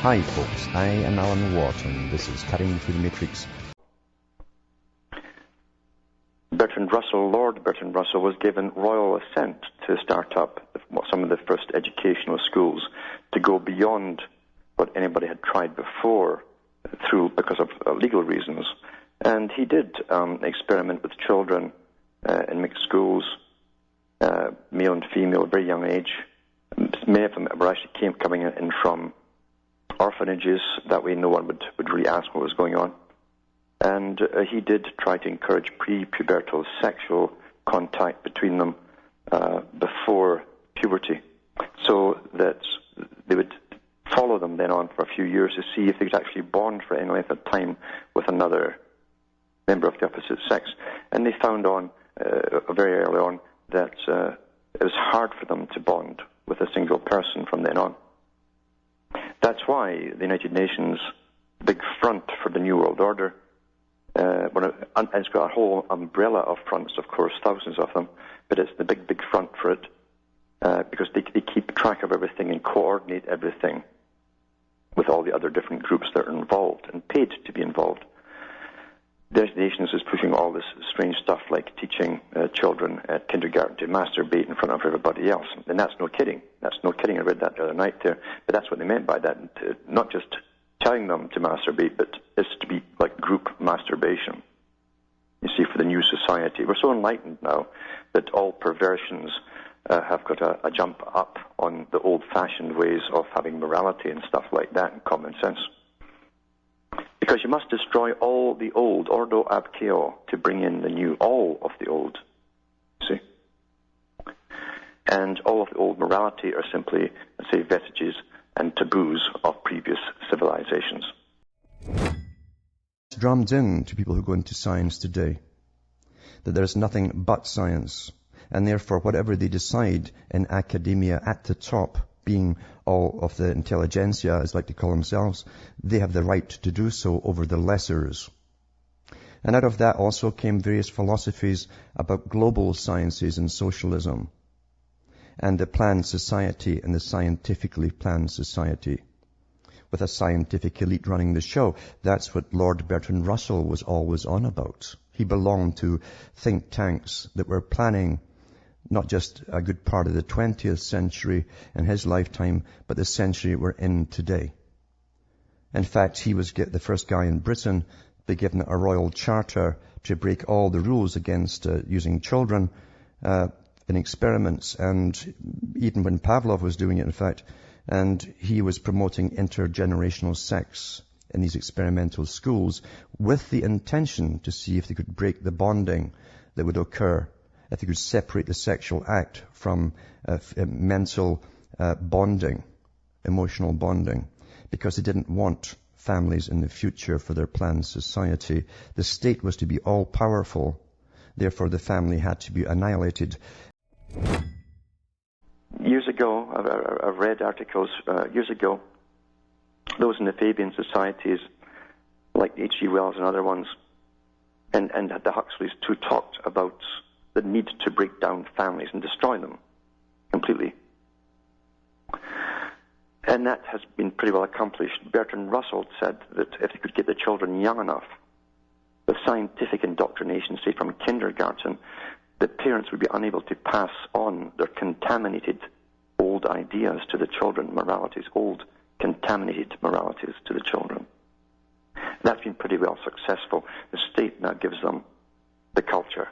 Hi folks, I am Alan Watt and this is Cutting Through the Matrix. Bertrand Russell, Lord Bertrand Russell, was given royal assent to start up some of the first educational schools to go beyond what anybody had tried before because of legal reasons. And he did experiment with children in mixed schools, male and female, at a very young age. Many of them were actually coming in from orphanages. That way no one would really ask what was going on. And he did try to encourage pre-pubertal sexual contact between them before puberty, so that they would follow them then on for a few years to see if they could actually bond for any length of time with another member of the opposite sex. And they found very early on that it was hard for them to bond with a single person from then on. That's why the United Nations, big front for the New World Order, it's got a whole umbrella of fronts, of course, thousands of them, but it's the big front for it, because they keep track of everything and coordinate everything with all the other different groups that are involved and paid to be involved. The United Nations is pushing all this strange stuff like teaching children at kindergarten to masturbate in front of everybody else. And that's no kidding. That's no kidding. I read that the other night there. But that's what they meant by that. Not just telling them to masturbate, but it's to be like group masturbation. You see, for the new society. We're so enlightened now that all perversions have got a jump up on the old-fashioned ways of having morality and stuff like that and common sense. Because you must destroy all the old, ordo ab chaos, to bring in the new, all of the old. See? And all of the old morality are simply, let's say, vestiges and taboos of previous civilizations. It's drummed in to people who go into science today that there's nothing but science, and therefore whatever they decide in academia at the top, being all of the intelligentsia, as like to call themselves, they have the right to do so over the lessers. And out of that also came various philosophies about global sciences and socialism, and the planned society and the scientifically planned society, with a scientific elite running the show. That's what Lord Bertrand Russell was always on about. He belonged to think tanks that were planning not just a good part of the 20th century in his lifetime, but the century we're in today. In fact, he was the first guy in Britain to be given a royal charter to break all the rules against using children in experiments, and even when Pavlov was doing it, in fact, and he was promoting intergenerational sex in these experimental schools with the intention to see if they could break the bonding that would occur, if they could separate the sexual act from mental bonding, emotional bonding, because they didn't want families in the future for their planned society. The state was to be all-powerful. Therefore, the family had to be annihilated. Years ago, I've read articles, years ago, those in the Fabian societies, like H.G. Wells and other ones, and the Huxleys too, talked about the need to break down families and destroy them completely. And that has been pretty well accomplished. Bertrand Russell said that if they could get the children young enough, with scientific indoctrination, say from kindergarten, the parents would be unable to pass on their contaminated old ideas to the children, moralities, old contaminated moralities to the children. That's been pretty well successful. The state now gives them the culture,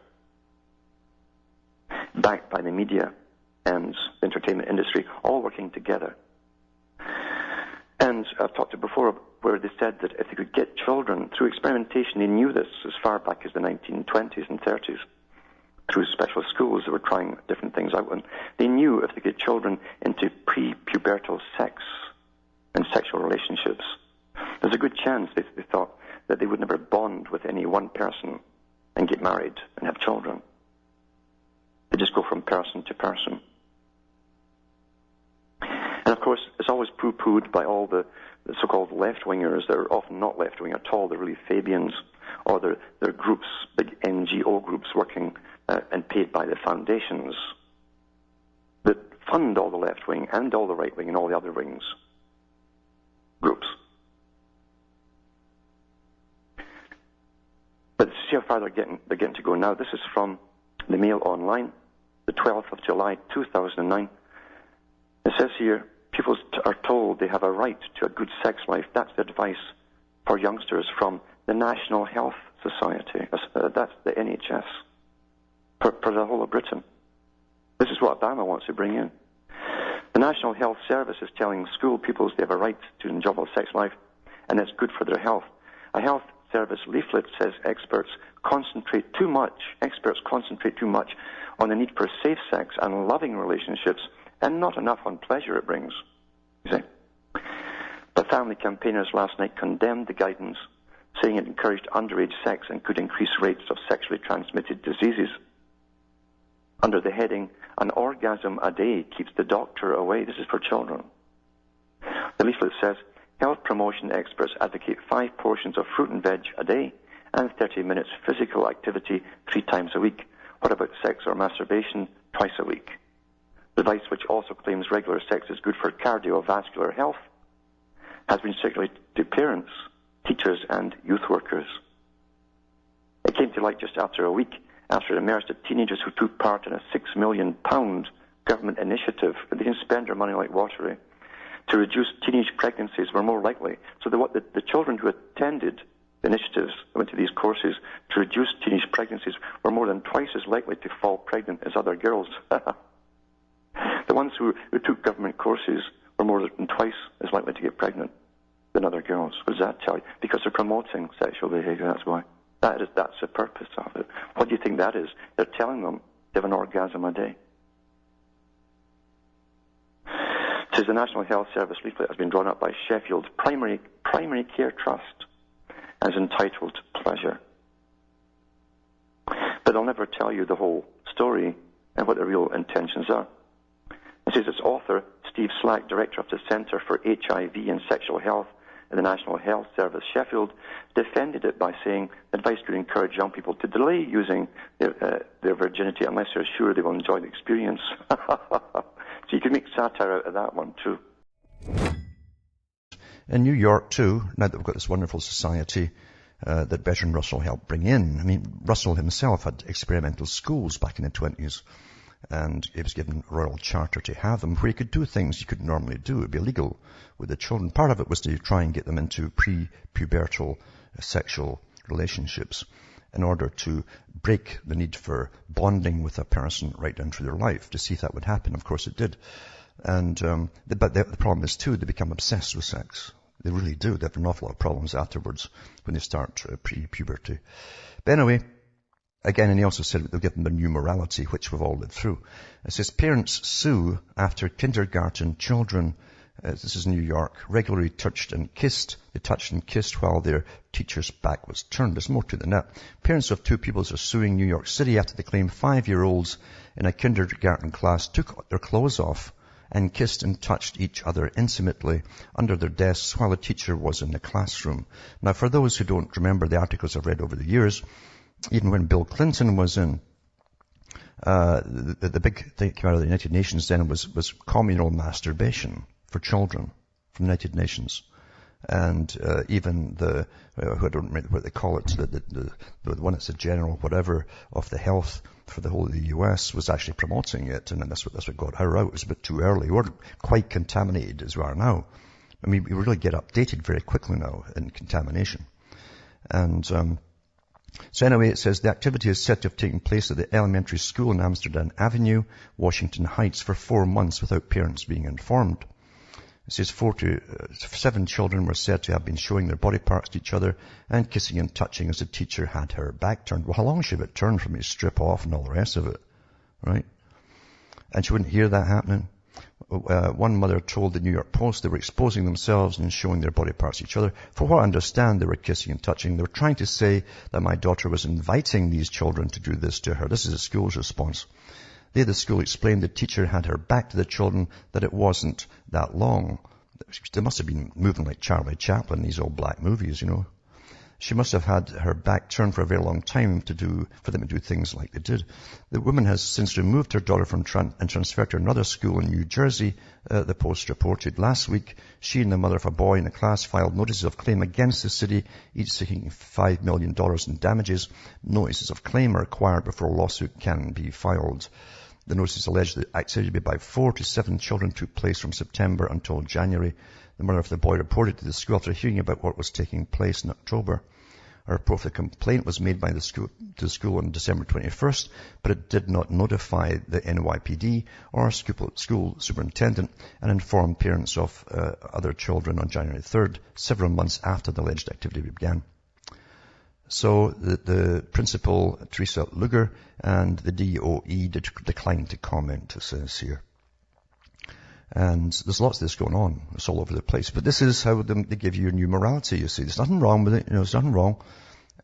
backed by the media and the entertainment industry, all working together. And I've talked to before where they said that if they could get children through experimentation, they knew this as far back as the 1920s and 30s, through special schools that were trying different things out. And they knew if they get children into pre-pubertal sex and sexual relationships, there's a good chance, they thought, that they would never bond with any one person and get married and have children. They just go from person to person. And of course, it's always poo-pooed by all the so-called left-wingers. They're often not left-wing at all. They're really Fabians, or they're groups, big NGO groups working and paid by the foundations that fund all the left-wing and all the right-wing and all the other wings groups. But see how far they're getting to go now. This is from the Mail Online, the 12th of July, 2009. It says here, pupils are told they have a right to a good sex life. That's the advice for youngsters from the National Health Society. That's the NHS for the whole of Britain. This is what Obama wants to bring in. The National Health Service is telling school pupils they have a right to an enjoyable sex life, and it's good for their health. A health service leaflet says experts concentrate too much on the need for safe sex and loving relationships, and not enough on pleasure it brings. You see? But family campaigners last night condemned the guidance, saying it encouraged underage sex and could increase rates of sexually transmitted diseases. Under the heading, "An orgasm a day keeps the doctor away." This is for children. The leaflet says, health promotion experts advocate 5 portions of fruit and veg a day and 30 minutes physical activity 3 times a week. What about sex or masturbation? Twice a week. The advice, which also claims regular sex is good for cardiovascular health, has been circulated to parents, teachers, and youth workers. It came to light just after a week after it emerged that teenagers who took part in a £6 million government initiative, and they didn't spend their money like water, to reduce teenage pregnancies were more likely. So the children who attended the initiatives, went to these courses to reduce teenage pregnancies, were more than twice as likely to fall pregnant as other girls. The ones who took government courses were more than twice as likely to get pregnant than other girls. What does that tell you? Because they're promoting sexual behavior, that's why. That's the purpose of it. What do you think that is? They're telling them they have an orgasm a day. It says the National Health Service leaflet has been drawn up by Sheffield Primary Care Trust and is entitled Pleasure. But they'll never tell you the whole story and what the real intentions are. It says its author, Steve Slack, director of the Centre for HIV and Sexual Health in the National Health Service, Sheffield, defended it by saying advice could encourage young people to delay using their virginity unless they're sure they will enjoy the experience. So you can make satire out of that one too. In New York too, now that we've got this wonderful society that Bertrand Russell helped bring in. I mean, Russell himself had experimental schools back in the 20s. And he was given a royal charter to have them, where he could do things he couldn't normally do. It would be illegal with the children. Part of it was to try and get them into pre-pubertal sexual relationships in order to break the need for bonding with a person right down through their life, to see if that would happen. Of course it did. And but the problem is, too, they become obsessed with sex. They really do. They have an awful lot of problems afterwards when they start pre-puberty. But anyway, again, and he also said they'll give them the new morality, which we've all lived through. It says parents sue after kindergarten children, this is New York, regularly touched and kissed. They touched and kissed while their teacher's back was turned. There's more to than that. Parents of 2 pupils are suing New York City after they claim 5-year-olds in a kindergarten class took their clothes off and kissed and touched each other intimately under their desks while the teacher was in the classroom. Now, for those who don't remember the articles I've read over the years, even when Bill Clinton was in, the big thing that came out of the United Nations then was communal masturbation for children from the United Nations. And even I don't remember what they call it, the one that's the general whatever of the health for the whole of the US was actually promoting it, and that's what got her out. It was a bit too early. We weren't quite contaminated as we are now. I mean, we really get updated very quickly now in contamination. And so anyway, it says the activity is said to have taken place at the elementary school in Amsterdam Avenue, Washington Heights, for 4 months without parents being informed. It says 4 to 7 children were said to have been showing their body parts to each other and kissing and touching as the teacher had her back turned. Well, how long should it turn for me to strip off and all the rest of it, right? And she wouldn't hear that happening. One mother told the New York Post they were exposing themselves and showing their body parts to each other. For what I understand, they were kissing and touching. They were trying to say that my daughter was inviting these children to do this to her. This is the school's response. They, the school, explained the teacher had her back to the children, that it wasn't that long. They must have been moving like Charlie Chaplin in these old black movies, you know. She must have had her back turned for a very long time for them to do things like they did. The woman has since removed her daughter and transferred to another school in New Jersey. The Post reported last week she and the mother of a boy in the class filed notices of claim against the city, each seeking $5 million in damages. Notices of claim are required before a lawsuit can be filed. The notices allege that activity by 4 to 7 children took place from September until January. The mother of the boy reported to the school after hearing about what was taking place in October. A report of the complaint was made by the school on December 21st, but it did not notify the NYPD or school superintendent and informed parents of other children on January 3rd, several months after the alleged activity began. So the principal, Teresa Luger, and the DOE declined to comment, it says here. And there's lots of this going on. It's all over the place. But this is how they give you a new morality, you see. There's nothing wrong with it. There's nothing wrong.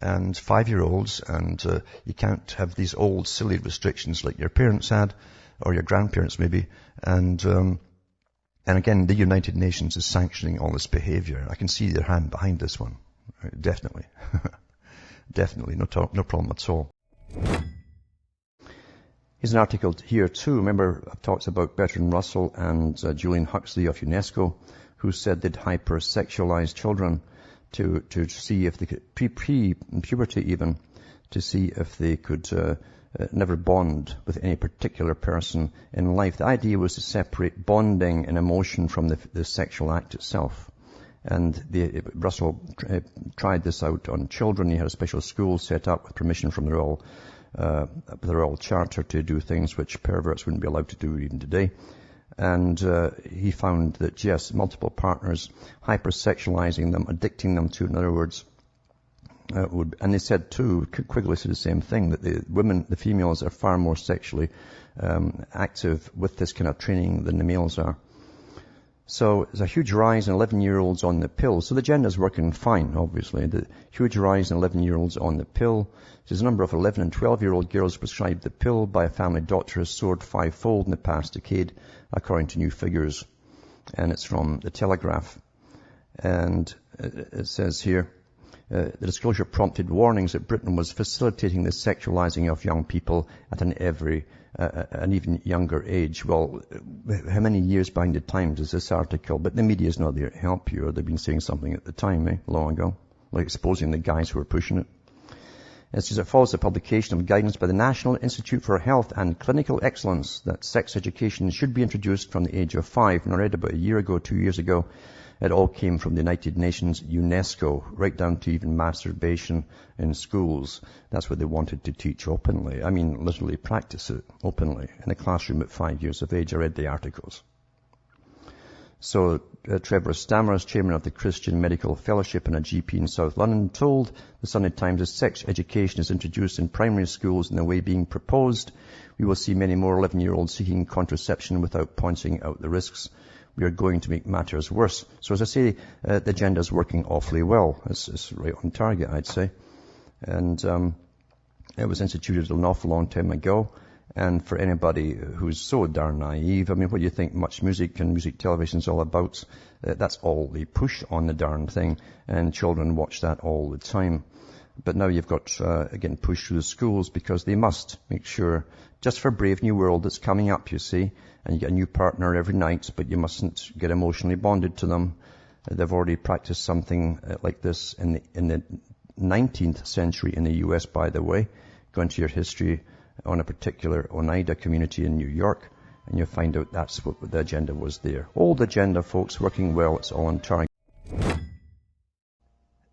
And 5-year-olds, and you can't have these old, silly restrictions like your parents had, or your grandparents maybe. And again, the United Nations is sanctioning all this behavior. I can see their hand behind this one. Definitely. Definitely. No problem at all. Here's an article here too. Remember, I've talked about Bertrand Russell and Julian Huxley of UNESCO, who said they'd hypersexualize children to see if they could, pre-puberty even, to see if they could never bond with any particular person in life. The idea was to separate bonding and emotion from the sexual act itself. And Russell tried this out on children. He had a special school set up with permission from the Royal Charter to do things which perverts wouldn't be allowed to do even today. And he found that, yes, multiple partners, hypersexualizing them, addicting them to, in other words, and they said too, Quigley said the same thing, that the females are far more sexually active with this kind of training than the males are. So there's a huge rise in 11-year-olds on the pill. So the agenda's working fine, obviously. The huge rise in 11-year-olds on the pill. There's a number of 11 and 12-year-old girls prescribed the pill by a family doctor has soared 5-fold in the past decade, according to new figures. And it's from the Telegraph. And it says here, the disclosure prompted warnings that Britain was facilitating the sexualizing of young people at an even younger age. Well, how many years behind the times is this article? But the media is not there to help you, or they've been saying something at the time, long ago, like exposing the guys who were pushing it. It says it follows the publication of guidance by the National Institute for Health and Clinical Excellence that sex education should be introduced from the age of 5. And I read about 2 years ago, it all came from the United Nations, UNESCO, right down to even masturbation in schools. That's what they wanted to teach openly. I mean, literally practice it openly in a classroom at 5 years of age. I read the articles. So Trevor Stammers, chairman of the Christian Medical Fellowship and a GP in South London, told the Sunday Times that sex education is introduced in primary schools in the way being proposed. We will see many more 11-year-olds seeking contraception without pointing out the risks. We are going to make matters worse. So as I say, the agenda is working awfully well. It's right on target, I'd say. And it was instituted an awful long time ago. And for anybody who's so darn naive, I mean, what do you think much music and music television is all about? That's all they push on the darn thing. And children watch that all the time. But now you've got, again, pushed through the schools because they must make sure, just for Brave New World that's coming up, you see, and you get a new partner every night, but you mustn't get emotionally bonded to them. They've already practiced something like this in the 19th century in the US, by the way. Go into your history on a particular Oneida community in New York, and you'll find out that's what the agenda was there. Old agenda, folks, working well. It's all on target.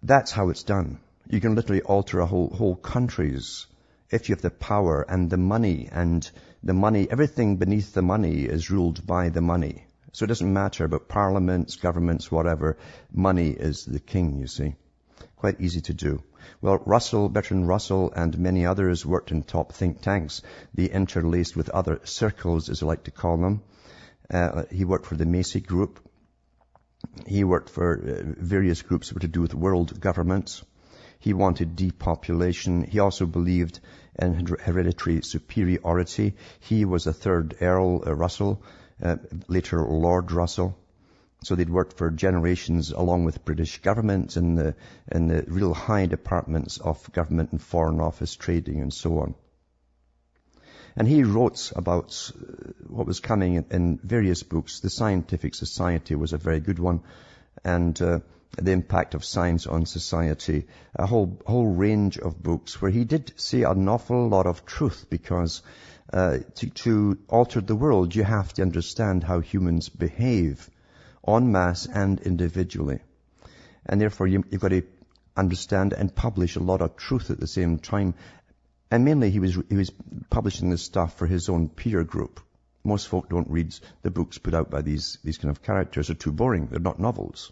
That's how it's done. You can literally alter a whole countries if you have the power and the money, everything beneath the money is ruled by the money. So it doesn't matter about parliaments, governments, whatever. Money is the king, you see. Quite easy to do. Well, Bertrand Russell and many others worked in top think tanks. They interlaced with other circles, as I like to call them. He worked for the Macy Group. He worked for various groups that were to do with world governments. He wanted depopulation. He also believed in hereditary superiority. He was a third Earl Russell, later Lord Russell. So they'd worked for generations along with British government in the real high departments of government and foreign office trading and so on. And he wrote about what was coming in various books. The Scientific Society was a very good one, and the impact of science on society, a whole range of books where he did say an awful lot of truth, because to alter the world, you have to understand how humans behave en masse and individually. And therefore, you've got to understand and publish a lot of truth at the same time. And mainly, he was publishing this stuff for his own peer group. Most folk don't read the books put out by these kind of characters. They're too boring. They're not novels.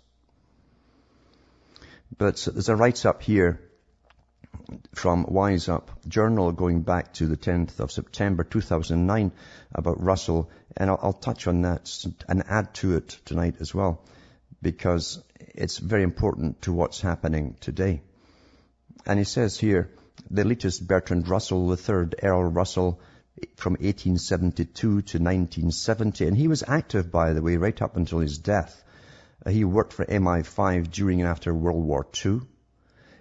But there's a write-up here from Wise Up Journal going back to the 10th of September 2009 about Russell, and I'll touch on that and add to it tonight as well, because it's very important to what's happening today. And he says here, the elitist Bertrand Russell III, Earl Russell, from 1872 to 1970, and he was active, by the way, right up until his death. He worked for MI5 during and after World War II.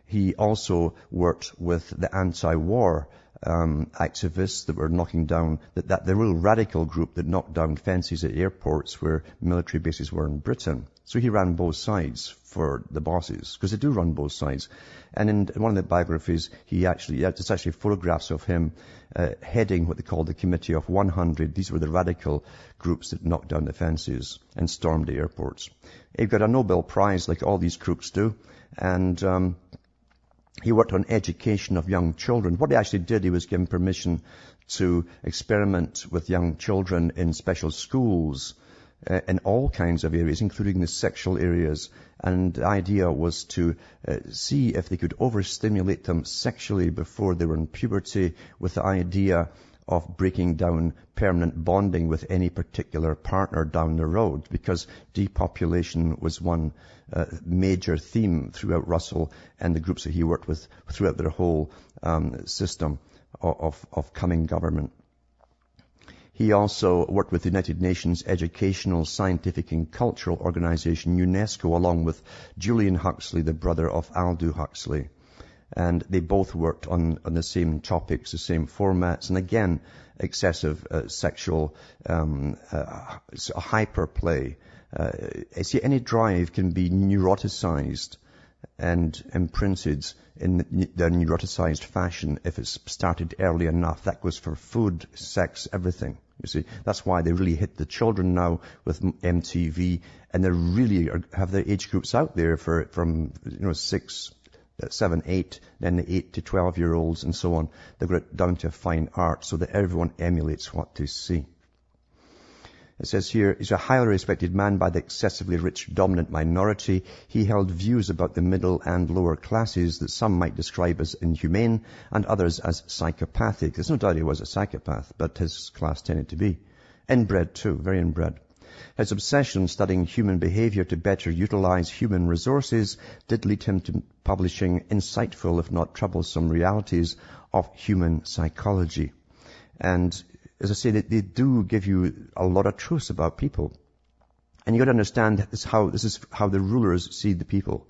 He also worked with the anti-war activists that were knocking down, the real radical group that knocked down fences at airports where military bases were in Britain. So he ran both sides for the bosses, because they do run both sides. And in one of the biographies, it's actually photographs of him heading what they called the Committee of 100. These were the radical groups that knocked down the fences and stormed the airports. He got a Nobel Prize, like all these crooks do, and he worked on education of young children. What he actually did, he was given permission to experiment with young children in special schools in all kinds of areas, including the sexual areas. And the idea was to see if they could overstimulate them sexually before they were in puberty, with the idea of breaking down permanent bonding with any particular partner down the road, because depopulation was one major theme throughout Russell and the groups that he worked with throughout their whole system of coming government. He also worked with the United Nations Educational, Scientific and Cultural Organization, UNESCO, along with Julian Huxley, the brother of Aldous Huxley. And they both worked on the same topics, the same formats, and again, excessive sexual hyperplay. See, any drive can be neuroticized and imprinted in the neuroticized fashion if it's started early enough. That goes for food, sex, everything. You see, that's why they really hit the children now with MTV, and they really have their age groups out there from 6, 7, 8, then the 8 to 12-year-olds and so on. They've got it down to fine art so that everyone emulates what they see. It says here, he's a highly respected man by the excessively rich dominant minority. He held views about the middle and lower classes that some might describe as inhumane and others as psychopathic. There's no doubt he was a psychopath, but his class tended to be. Inbred too, very inbred. His obsession studying human behavior to better utilize human resources did lead him to publishing insightful, if not troublesome, realities of human psychology. And as I say, they do give you a lot of truths about people. And you've got to understand this is how the rulers see the people,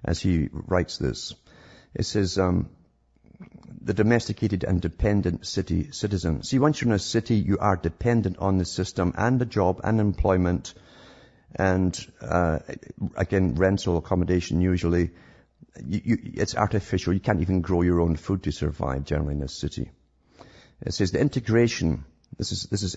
as he writes this. It says, the domesticated and dependent city citizen. See, once you're in a city, you are dependent on the system and the job and employment and, again, rental accommodation usually. It's artificial. You can't even grow your own food to survive generally in a city. It says the integration, this is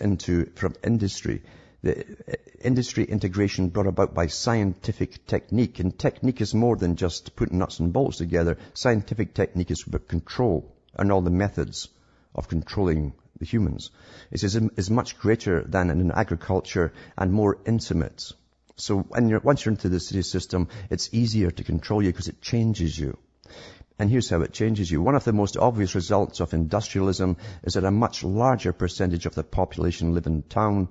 from industry. The industry integration brought about by scientific technique. And technique is more than just putting nuts and bolts together. Scientific technique is about control and all the methods of controlling the humans. It says is much greater than in agriculture and more intimate. So once you're into the city system, it's easier to control you because it changes you. And here's how it changes you. One of the most obvious results of industrialism is that a much larger percentage of the population live in town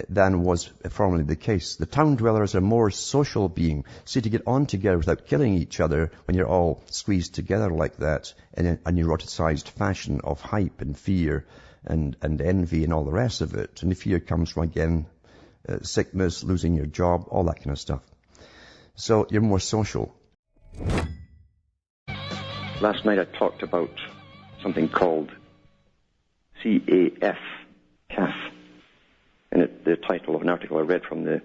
than was formerly the case. The town dwellers are more social being. See, to get on together without killing each other when you're all squeezed together like that in a neuroticized fashion of hype and fear and envy and all the rest of it. And the fear comes from, again, sickness, losing your job, all that kind of stuff. So you're more social. Last night I talked about something called CAF, CAF, and the title of an article I read from the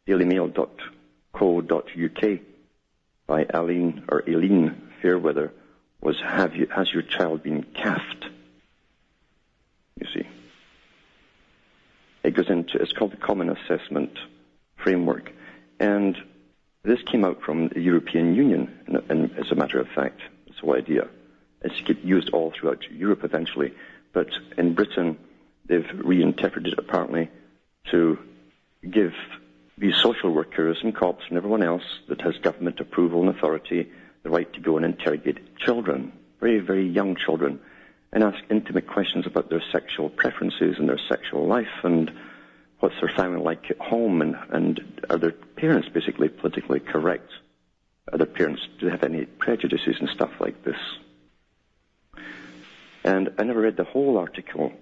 dailymail.co.uk by Aileen Fairweather was, has your child been CAF'd? You see. It goes into, it's called the Common Assessment Framework, and this came out from the European Union, and as a matter of fact, this whole idea. It's used all throughout Europe eventually, but in Britain, they've reinterpreted it apparently to give these social workers and cops and everyone else that has government approval and authority the right to go and interrogate children, very, very young children, and ask intimate questions about their sexual preferences and their sexual life and what's their family like at home, and are their parents basically politically correct? Are their parents, do they have any prejudices and stuff like this? And I never read the whole article.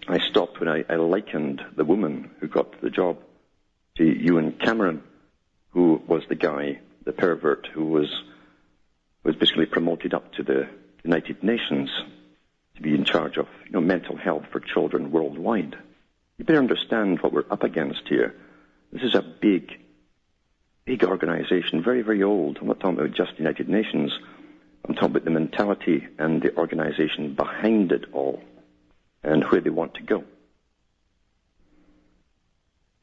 I stopped when I likened the woman who got the job to Ewan Cameron, who was the guy, the pervert, who was basically promoted up to the United Nations to be in charge of mental health for children worldwide. You better understand what we're up against here. This is a big organization, very, very old. I'm not talking about just the United Nations. I'm talking about the mentality and the organization behind it all and where they want to go.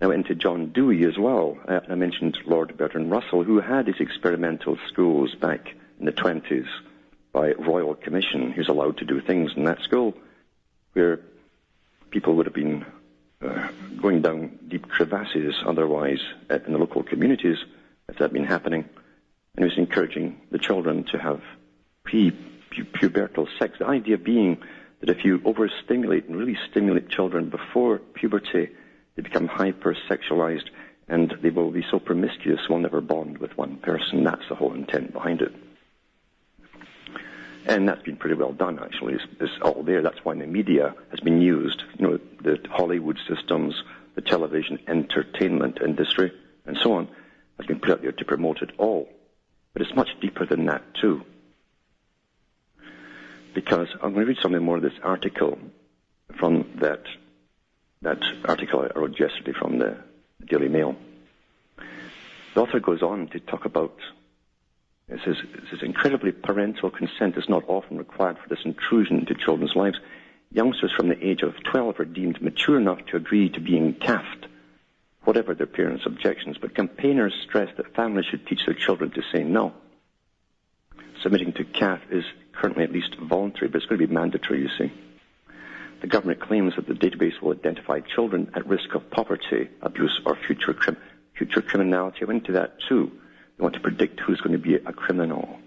Now into John Dewey as well. I mentioned Lord Bertrand Russell, who had his experimental schools back in the 20s by royal commission. He was allowed to do things in that school where people would have been going down deep crevasses otherwise in the local communities if that had been happening. And he was encouraging the children to have pre-pubertal sex. The idea being that if you overstimulate and really stimulate children before puberty, they become hyper-sexualized and they will be so promiscuous they'll never bond with one person. That's the whole intent behind it. And that's been pretty well done, actually. It's all there. That's why the media has been used. The Hollywood systems, the television entertainment industry, and so on, has been put out there to promote it all. But it's much deeper than that, too. Because I'm going to read something more of this article from that article I wrote yesterday from the Daily Mail. The author goes on to talk about, it says, incredibly parental consent is not often required for this intrusion into children's lives. Youngsters from the age of 12 are deemed mature enough to agree to being CAF'd, whatever their parents' objections, but campaigners stress that families should teach their children to say no. Submitting to CAF is currently at least voluntary, but it's going to be mandatory, you see. The government claims that the database will identify children at risk of poverty, abuse, or future criminality. I went into that too. They want to predict who's going to be a criminal.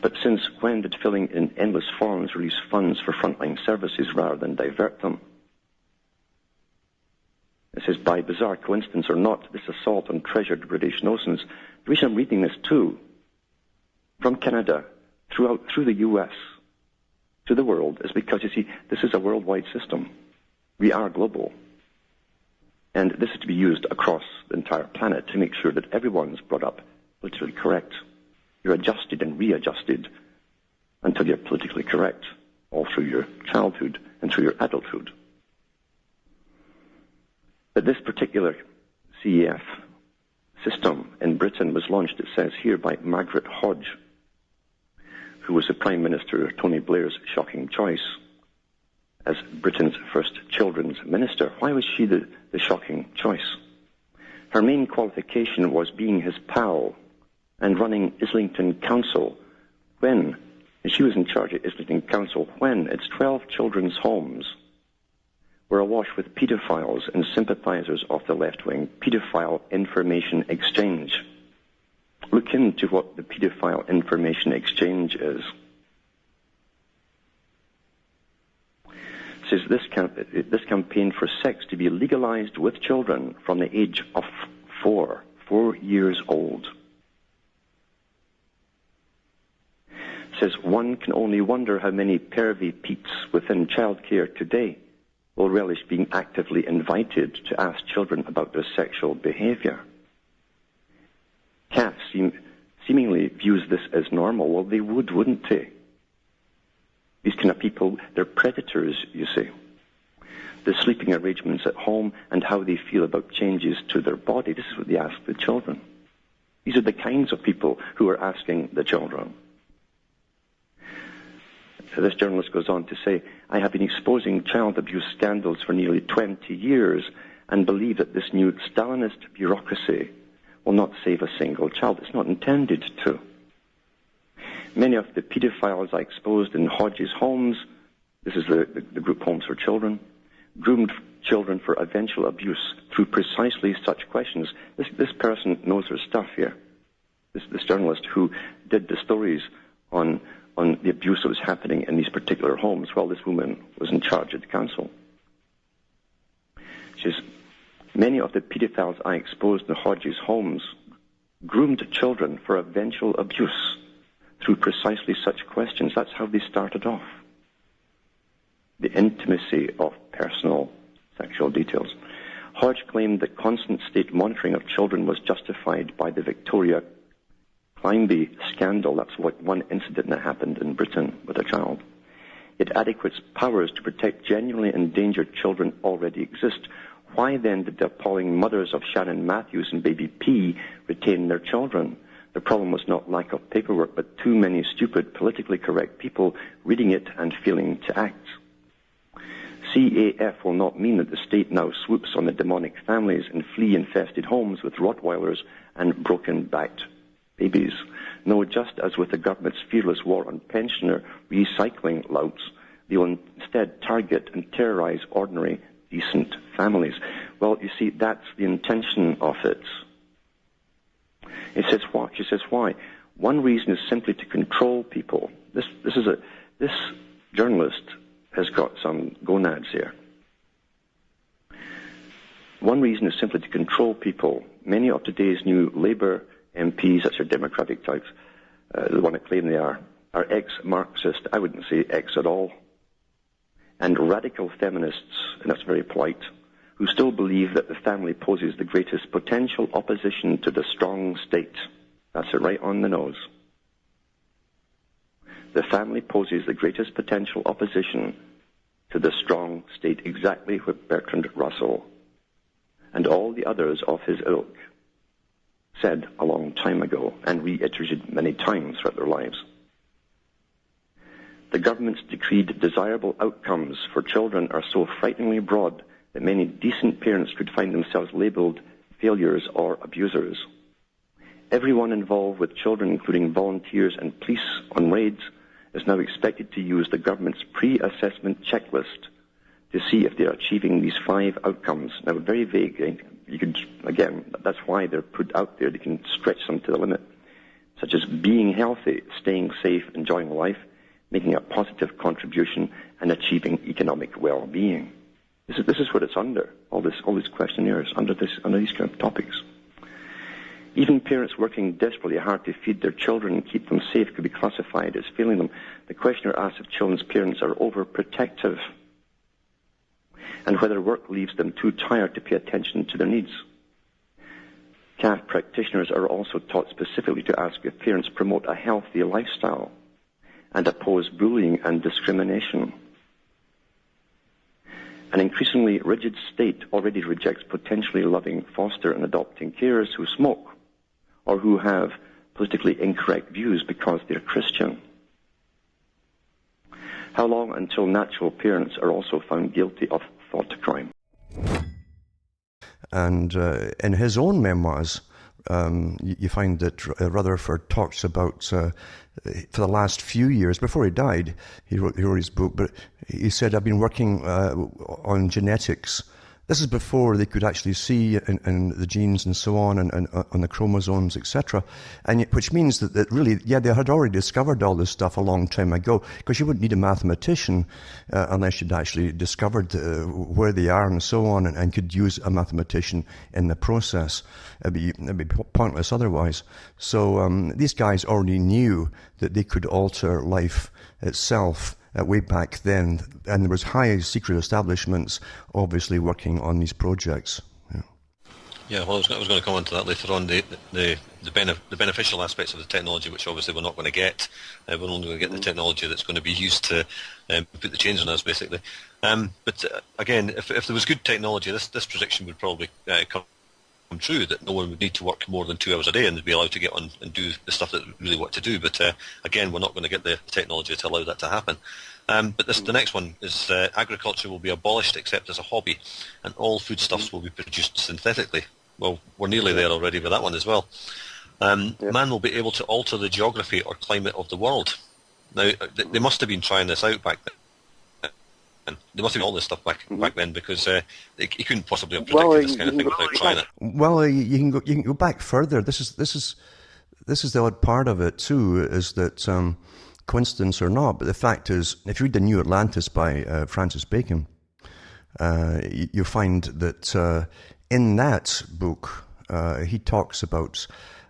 But since when did filling in endless forms release funds for frontline services rather than divert them? It says, by bizarre coincidence or not, this assault on treasured British innocence. The reason I'm reading this too, from Canada, through the US, to the world, is because, you see, this is a worldwide system. We are global. And this is to be used across the entire planet to make sure that everyone's brought up politically correct. You're adjusted and readjusted until you're politically correct, all through your childhood and through your adulthood. But this particular CEF system in Britain was launched, it says here, by Margaret Hodge, who was the Prime Minister of Tony Blair's shocking choice as Britain's first children's minister. Why was she the shocking choice? Her main qualification was being his pal and running Islington Council when, and she was in charge of Islington Council when its 12 children's homes were awash with paedophiles and sympathizers of the left-wing paedophile information exchange. Look into what the paedophile information exchange is. It says this campaign for sex to be legalized with children from the age of 4 years old. It says one can only wonder how many pervy peeps within childcare today will relish being actively invited to ask children about their sexual behavior. Cats seemingly views this as normal. Well, they would, wouldn't they? These kind of people, they're predators, you see. The sleeping arrangements at home and how they feel about changes to their body, this is what they ask the children. These are the kinds of people who are asking the children. So this journalist goes on to say, I have been exposing child abuse scandals for nearly 20 years and believe that this new Stalinist bureaucracy will not save a single child. It's not intended to. Many of the pedophiles I exposed in Hodges homes, this is the group Homes for Children, groomed children for eventual abuse through precisely such questions. This person knows her stuff here. This journalist who did the stories on the abuse that was happening in these particular homes while this woman was in charge of the council. She says, many of the pedophiles I exposed in Hodges homes groomed children for eventual abuse through precisely such questions. That's how they started off. The intimacy of personal sexual details. Hodge claimed that constant state monitoring of children was justified by the Victoria Climbie scandal. That's what one incident that happened in Britain with a child. Yet adequate powers to protect genuinely endangered children already exist. Why then did the appalling mothers of Shannon Matthews and baby P retain their children? The problem was not lack of paperwork, but too many stupid, politically correct people reading it and failing to act. CAF will not mean that the state now swoops on the demonic families in flea-infested homes with Rottweilers and broken-backed babies. No, just as with the government's fearless war on pensioner recycling louts, they will instead target and terrorize ordinary, decent families. Well, you see, that's the intention of it. It says what? She says why? One reason is simply to control people. This journalist has got some gonads here. One reason is simply to control people. Many of today's new Labour MPs, that's your Democratic types, the one that claim they are ex-Marxist, I wouldn't say ex at all, and radical feminists, and that's very polite, who still believe that the family poses the greatest potential opposition to the strong state. That's it, right on the nose. The family poses the greatest potential opposition to the strong state, exactly what Bertrand Russell and all the others of his ilk said a long time ago and reiterated many times throughout their lives. The government's decreed desirable outcomes for children are so frighteningly broad that many decent parents could find themselves labeled failures or abusers. Everyone involved with children, including volunteers and police on raids, is now expected to use the government's pre-assessment checklist to see if they are achieving these 5 outcomes. Now, very vague. You could, again, that's why they're put out there. They can stretch them to the limit, such as being healthy, staying safe, enjoying life, making a positive contribution, and achieving economic well-being. This is what it's under. All these questionnaires under these kind of topics. Even parents working desperately hard to feed their children and keep them safe could be classified as failing them. The questioner asks if children's parents are overprotective and whether work leaves them too tired to pay attention to their needs. CAF practitioners are also taught specifically to ask if parents promote a healthy lifestyle and oppose bullying and discrimination. An increasingly rigid state already rejects potentially loving foster and adopting carers who smoke or who have politically incorrect views because they're Christian. How long until natural parents are also found guilty of thought crime? And in his own memoirs, you find that Rutherford talks about, for the last few years, before he died, he wrote his book, but he said, I've been working on genetics. This is before they could actually see in the genes and so on, and on the chromosomes, etc. And which means that really, yeah, they had already discovered all this stuff a long time ago, because you wouldn't need a mathematician unless you'd actually discovered where they are and so on, and could use a mathematician in the process. It'd be pointless otherwise. So these guys already knew that they could alter life itself way back then, and there was high secret establishments obviously working on these projects. Yeah, well, I was going to come on to that later on, the beneficial aspects of the technology, which obviously we're not going to get. We're only going to get the technology that's going to be used to put the chains on us, basically. But again, if there was good technology, this prediction would probably come true, that no one would need to work more than 2 hours a day and be allowed to get on and do the stuff that they really want to do. But again, we're not going to get the technology to allow that to happen. But the next one is agriculture will be abolished except as a hobby, and all foodstuffs will be produced synthetically. Well, we're nearly there already with that one as well. Man will be able to alter the geography or climate of the world. Now, they must have been trying this out back then. And they must have done all this stuff back then, because he couldn't possibly have predicted this kind of thing without trying it. Well, you can go back further. This is the odd part of it too, is that coincidence or not, but the fact is, if you read The New Atlantis by Francis Bacon, you find that in that book he talks about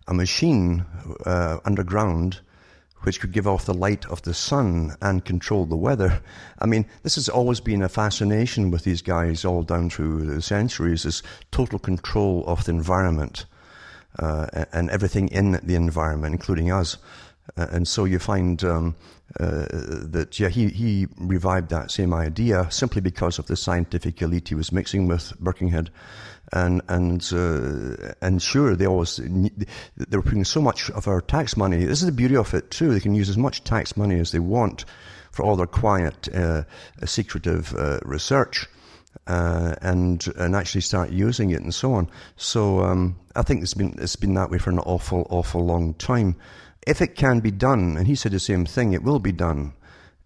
a machine underground which could give off the light of the sun and control the weather. I mean, this has always been a fascination with these guys all down through the centuries, this total control of the environment and everything in the environment, including us. And so you find that, he revived that same idea simply because of the scientific elite he was mixing with, Birkenhead. And sure, they were putting so much of our tax money. This is the beauty of it too. They can use as much tax money as they want for all their quiet, secretive research, and actually start using it and so on. So I think it's been that way for an awful long time. If it can be done, and he said the same thing, it will be done.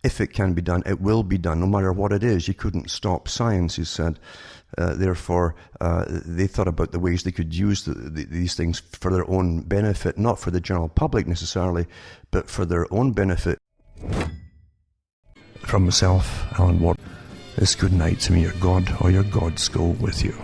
If it can be done, it will be done, no matter what it is. You couldn't stop science, he said. Therefore, they thought about the ways they could use these things for their own benefit, not for the general public necessarily, but for their own benefit. From myself, Alan Watt, it's good night to me, your God or your gods go with you.